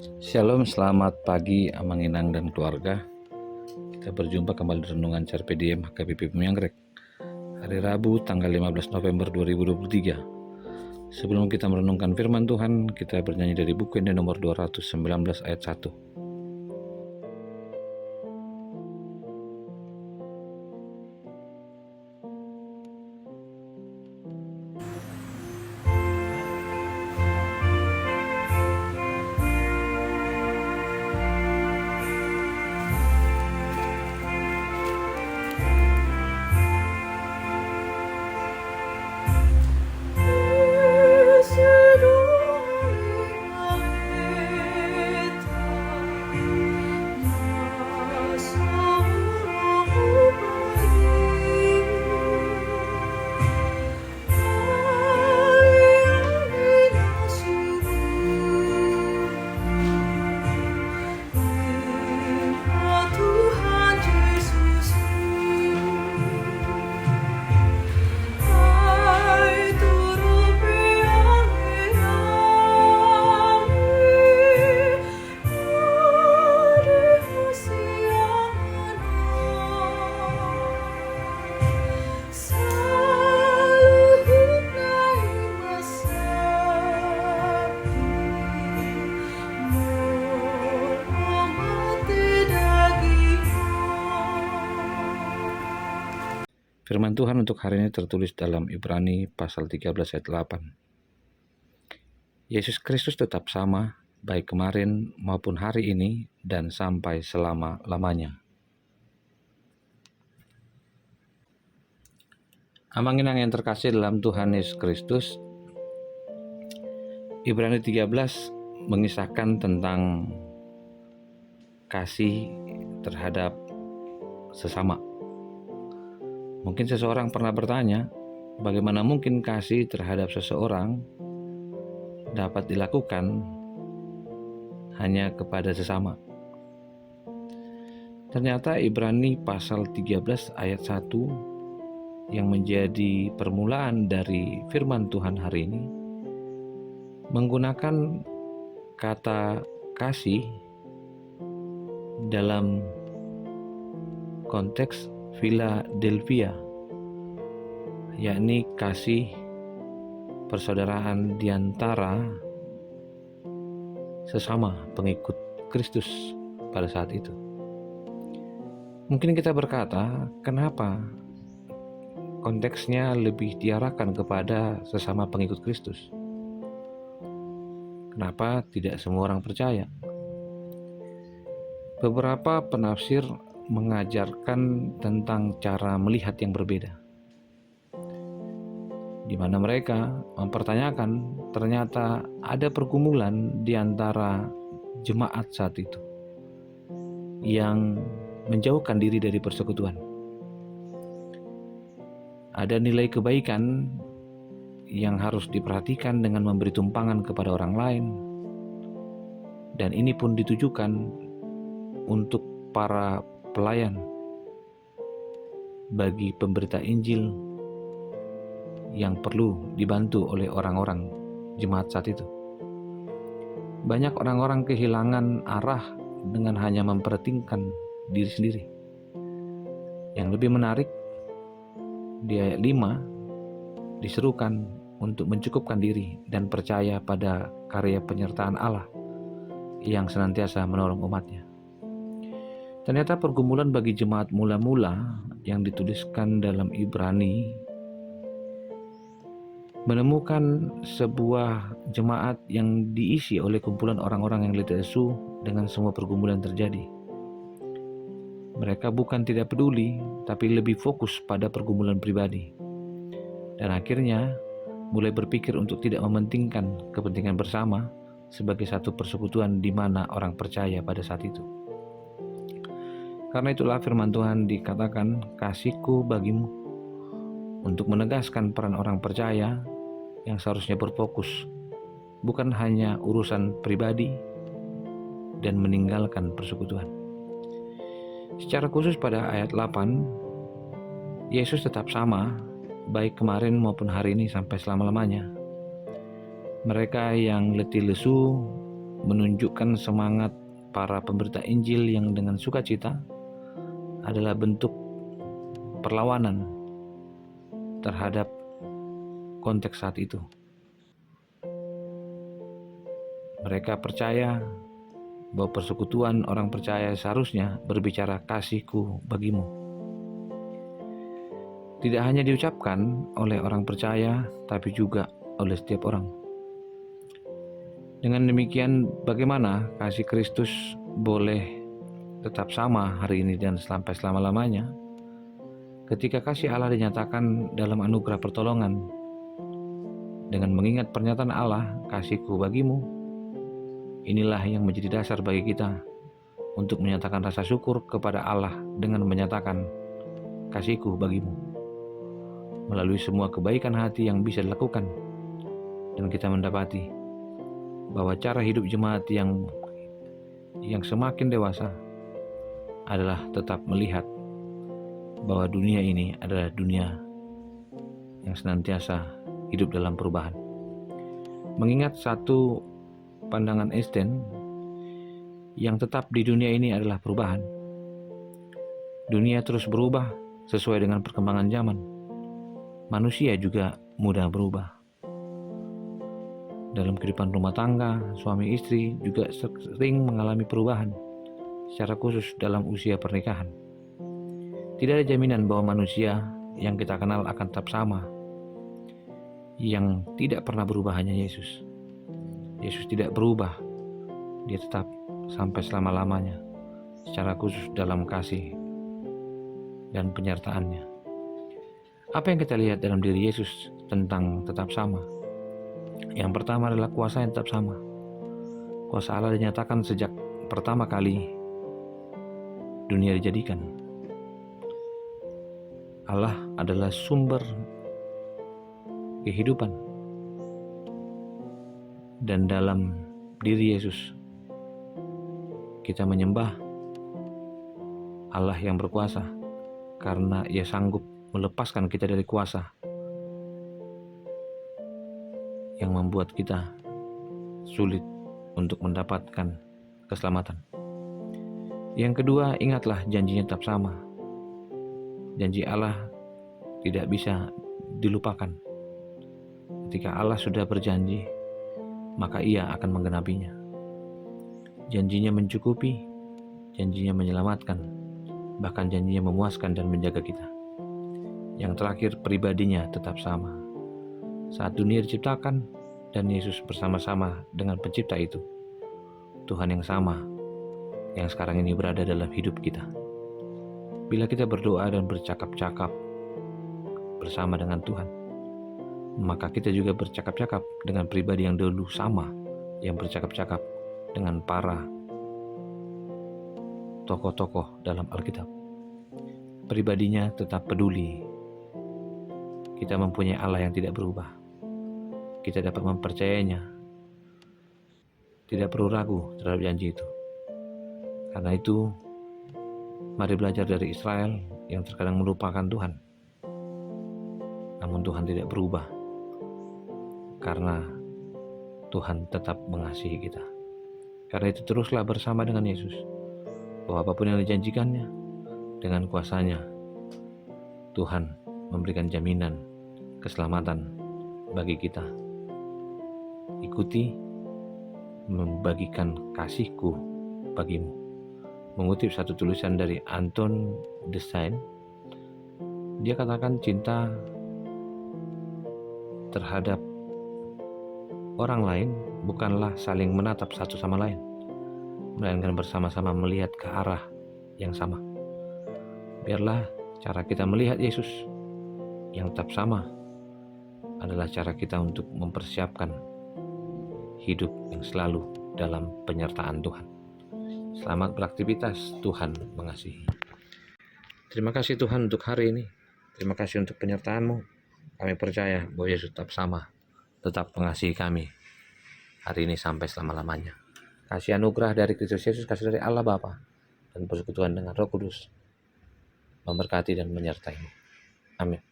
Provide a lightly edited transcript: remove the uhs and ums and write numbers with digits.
Shalom, selamat pagi Amang Inang dan keluarga. Kita berjumpa kembali di Renungan Carpe Diem HKBP Pemianggrek, hari Rabu tanggal 15 November 2023. Sebelum kita merenungkan firman Tuhan, kita bernyanyi dari buku Injil nomor 219 ayat 1. Firman Tuhan untuk hari ini tertulis dalam Ibrani pasal 13 ayat 8. Yesus Kristus tetap sama, baik kemarin maupun hari ini dan sampai selama-lamanya. Amang Inang yang terkasih dalam Tuhan Yesus Kristus, Ibrani 13 mengisahkan tentang kasih terhadap sesama. Mungkin seseorang pernah bertanya, bagaimana mungkin kasih terhadap seseorang dapat dilakukan hanya kepada sesama? Ternyata Ibrani pasal 13 ayat 1 yang menjadi permulaan dari firman Tuhan hari ini menggunakan kata kasih dalam konteks Philadelphia, yakni kasih persaudaraan di antara sesama pengikut Kristus pada saat itu. Mungkin kita berkata, kenapa konteksnya lebih diarahkan kepada sesama pengikut Kristus? Kenapa tidak semua orang percaya? Beberapa penafsir mengajarkan tentang cara melihat yang berbeda, di mana mereka mempertanyakan ternyata ada pergumulan di antara jemaat saat itu yang menjauhkan diri dari persekutuan. Ada nilai kebaikan yang harus diperhatikan dengan memberi tumpangan kepada orang lain, dan ini pun ditujukan untuk para pelayan bagi pemberita Injil yang perlu dibantu oleh orang-orang jemaat saat itu. Banyak orang-orang kehilangan arah dengan hanya memperhatikan diri sendiri. Yang lebih menarik, di ayat 5 diserukan untuk mencukupkan diri dan percaya pada karya penyertaan Allah yang senantiasa menolong umatnya. Ternyata pergumulan bagi jemaat mula-mula yang dituliskan dalam Ibrani menemukan sebuah jemaat yang diisi oleh kumpulan orang-orang yang letih lesu dengan semua pergumulan terjadi. Mereka bukan tidak peduli, tapi lebih fokus pada pergumulan pribadi. Dan akhirnya mulai berpikir untuk tidak mementingkan kepentingan bersama sebagai satu persekutuan di mana orang percaya pada saat itu. Karena itulah firman Tuhan dikatakan, kasihku bagimu, untuk menegaskan peran orang percaya yang seharusnya berfokus bukan hanya urusan pribadi dan meninggalkan persekutuan. Secara khusus pada ayat 8, Yesus tetap sama, baik kemarin maupun hari ini sampai selama-lamanya. Mereka yang letih lesu menunjukkan semangat para pemberita Injil yang dengan sukacita adalah bentuk perlawanan terhadap konteks saat itu. Mereka percaya bahwa persekutuan orang percaya seharusnya berbicara kasihku bagimu. Tidak hanya diucapkan oleh orang percaya, tapi juga oleh setiap orang. Dengan demikian, bagaimana kasih Kristus boleh tetap sama hari ini dan sampai selama-lamanya? Ketika kasih Allah dinyatakan dalam anugerah pertolongan, dengan mengingat pernyataan Allah, kasihku bagimu, inilah yang menjadi dasar bagi kita untuk menyatakan rasa syukur kepada Allah dengan menyatakan kasihku bagimu melalui semua kebaikan hati yang bisa dilakukan. Dan kita mendapati bahwa cara hidup jemaat yang semakin dewasa adalah tetap melihat bahwa dunia ini adalah dunia yang senantiasa hidup dalam perubahan. Mengingat satu pandangan Einstein, yang tetap di dunia ini adalah perubahan. Dunia terus berubah sesuai dengan perkembangan zaman. Manusia juga mudah berubah. Dalam kehidupan rumah tangga, suami istri juga sering mengalami perubahan, secara khusus dalam usia pernikahan. Tidak ada jaminan bahwa manusia yang kita kenal akan tetap sama. Yang tidak pernah berubah hanya Yesus. Yesus tidak berubah, dia tetap sampai selama-lamanya, secara khusus dalam kasih dan penyertaannya. Apa yang kita lihat dalam diri Yesus tentang tetap sama? Yang pertama adalah kuasa yang tetap sama. Kuasa Allah dinyatakan sejak pertama kali dunia dijadikan. Allah adalah sumber kehidupan. Dan dalam diri Yesus kita menyembah Allah yang berkuasa karena Ia sanggup melepaskan kita dari kuasa yang membuat kita sulit untuk mendapatkan keselamatan. Yang kedua, ingatlah janjinya tetap sama. Janji Allah tidak bisa dilupakan. Ketika Allah sudah berjanji, maka Ia akan menggenapinya. Janjinya mencukupi, janjinya menyelamatkan, bahkan janjinya memuaskan dan menjaga kita. Yang terakhir, pribadinya tetap sama. Saat dunia diciptakan dan Yesus bersama-sama dengan pencipta itu, Tuhan yang sama yang sekarang ini berada dalam hidup kita. Bila kita berdoa dan bercakap-cakap bersama dengan Tuhan, maka kita juga bercakap-cakap dengan pribadi yang dulu sama, yang bercakap-cakap dengan para tokoh-tokoh dalam Alkitab. Pribadinya tetap peduli. Kita mempunyai Allah yang tidak berubah. Kita dapat mempercayainya. Tidak perlu ragu terhadap janji itu. Karena itu, mari belajar dari Israel yang terkadang melupakan Tuhan. Namun Tuhan tidak berubah. Karena Tuhan tetap mengasihi kita. Karena itu teruslah bersama dengan Yesus. Bahwa apapun yang dijanjikannya, dengan kuasanya, Tuhan memberikan jaminan keselamatan bagi kita. Ikuti, membagikan kasihku bagimu. Mengutip satu tulisan dari Anton de Saint, dia katakan cinta terhadap orang lain bukanlah saling menatap satu sama lain, melainkan bersama-sama melihat ke arah yang sama. Biarlah cara kita melihat Yesus yang tetap sama adalah cara kita untuk mempersiapkan hidup yang selalu dalam penyertaan Tuhan. Selamat beraktivitas, Tuhan mengasihi. Terima kasih Tuhan untuk hari ini. Terima kasih untuk penyertaan-Mu. Kami percaya bahwa Yesus tetap sama, tetap mengasihi kami hari ini sampai selama-lamanya. Kasih anugerah dari Kristus Yesus, kasih dari Allah Bapa, dan persekutuan dengan Roh Kudus memberkati dan menyertai-Mu. Amin.